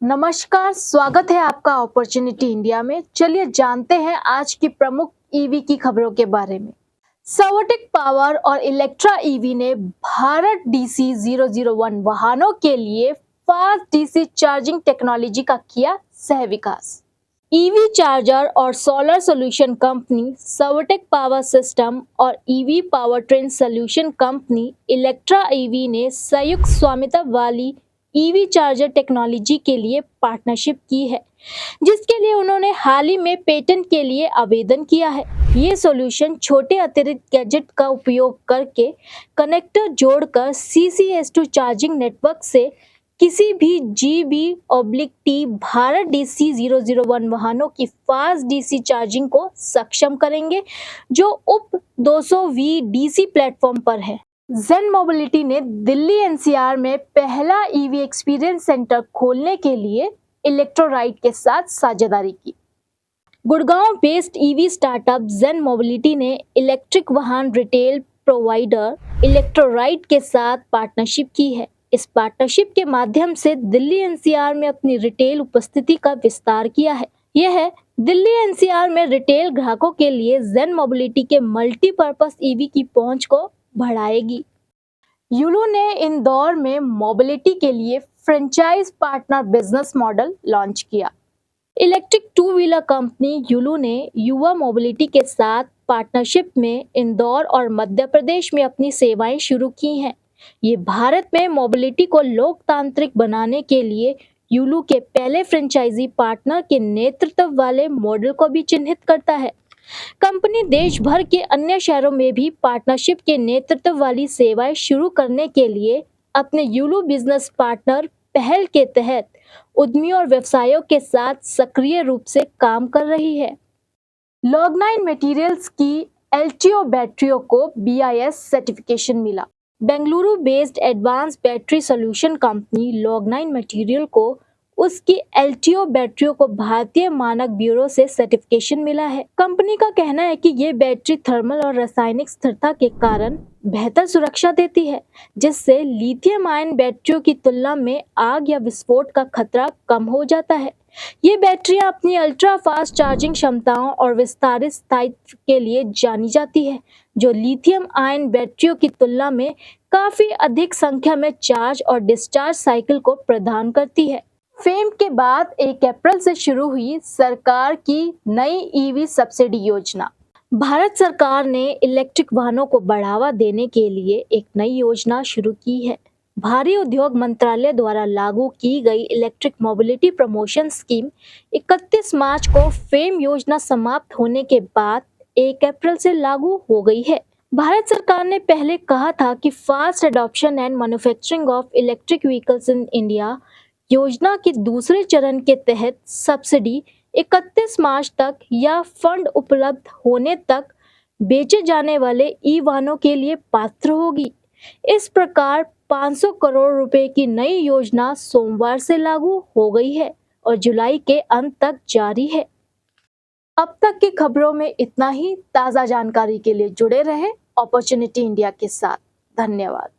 नमस्कार, स्वागत है आपका अपॉर्चुनिटी इंडिया में। चलिए जानते हैं आज की प्रमुख ईवी की खबरों के बारे में। सर्वोटेक पावर और इलेक्ट्रा ईवी ने भारत डीसी 001 वाहनों के लिए फास्ट डीसी चार्जिंग टेक्नोलॉजी का किया सह विकास। ईवी चार्जर और solar solution company Servotech power system और EV power train solution company Electra EV ने संयुक्त स्वामित्व वाली ईवी चार्जर टेक्नोलॉजी के लिए पार्टनरशिप की है, जिसके लिए उन्होंने हाल ही में पेटेंट के लिए आवेदन किया है। ये सॉल्यूशन छोटे अतिरिक्त गैजेट का उपयोग करके कनेक्टर जोड़कर CCS2 चार्जिंग नेटवर्क से किसी भी GB/T भारत DC 001 वाहनों की फास्ट DC चार्जिंग को सक्षम करेंगे, जो उप 200V DC प्लेटफॉर्म पर है। जेन मोबिलिटी ने दिल्ली NCR में पहला ईवी एक्सपीरियंस सेंटर खोलने के लिए इलेक्ट्रोराइट के साथ साझेदारी की। गुड़गांव बेस्ड ईवी स्टार्टअप जेन मोबिलिटी ने इलेक्ट्रिक वाहन रिटेल प्रोवाइडर इलेक्ट्रोराइट के साथ पार्टनरशिप की है। इस पार्टनरशिप के माध्यम से दिल्ली NCR में अपनी रिटेल उपस्थिति का विस्तार किया है। यह दिल्ली NCR में रिटेल ग्राहकों के लिए जेन मोबिलिटी के मल्टीपर्पस ईवी की पहुंच को बढ़ाएगी। यूलू ने इंदौर में मोबिलिटी के लिए franchise partner business model launch किया। Electric two wheeler company Yulu ने युवा मोबिलिटी के साथ पार्टनरशिप में इंदौर और मध्य प्रदेश में अपनी सेवाएं शुरू की हैं। ये भारत में मोबिलिटी को लोकतांत्रिक बनाने के लिए यूलू के पहले फ्रेंचाइजी पार्टनर के नेतृत्व वाले मॉडल को भी चिन्हित करता है। कंपनी देश भर के अन्य शहरों में भी पार्टनरशिप के नेतृत्व वाली सेवाएं शुरू करने के लिए अपने यूलू बिजनेस पार्टनर पहल के तहत उद्यमियों और व्यवसायों के साथ सक्रिय रूप से काम कर रही है। लॉग9 मटेरियल्स की LTO बैटरियों को BIS सर्टिफिकेशन मिला। Bengaluru based advance battery solution company Log9 material को उसकी LTO बैटरियों को भारतीय मानक ब्यूरो से सर्टिफिकेशन मिला है। कंपनी का कहना है कि ये बैटरी थर्मल और रासायनिक स्थिरता के कारण बेहतर सुरक्षा देती है, जिससे लिथियम आयन बैटरियों की तुलना में आग या विस्फोट का खतरा कम हो जाता है। ये बैटरियां अपनी अल्ट्रा फास्ट चार्जिंग क्षमताओं और विस्तारित स्थायित्व के लिए जानी जाती है, जो लिथियम आयन बैटरियों की तुलना में काफी अधिक संख्या में चार्ज और डिस्चार्ज साइकिल को प्रदान करती है। फेम के बाद 1 अप्रैल से शुरू हुई सरकार की नई ईवी सब्सिडी योजना। भारत सरकार ने इलेक्ट्रिक वाहनों को बढ़ावा देने के लिए एक नई योजना शुरू की है। भारी उद्योग मंत्रालय द्वारा लागू की गई इलेक्ट्रिक मोबिलिटी प्रमोशन स्कीम 31 मार्च को फेम योजना समाप्त होने के बाद 1 अप्रैल से लागू हो गई है। भारत सरकार ने पहले कहा था कि fast adoption and manufacturing of electric vehicles in India योजना के दूसरे चरण के तहत सब्सिडी 31 मार्च तक या फंड उपलब्ध होने तक बेचे जाने वाले ई वाहनों के लिए पात्र होगी। इस प्रकार 500 करोड़ रुपए की नई योजना सोमवार से लागू हो गई है और जुलाई के अंत तक जारी है। अब तक की खबरों में इतना ही। ताज़ा जानकारी के लिए जुड़े रहे अपॉर्चुनिटी इंडिया के साथ। धन्यवाद।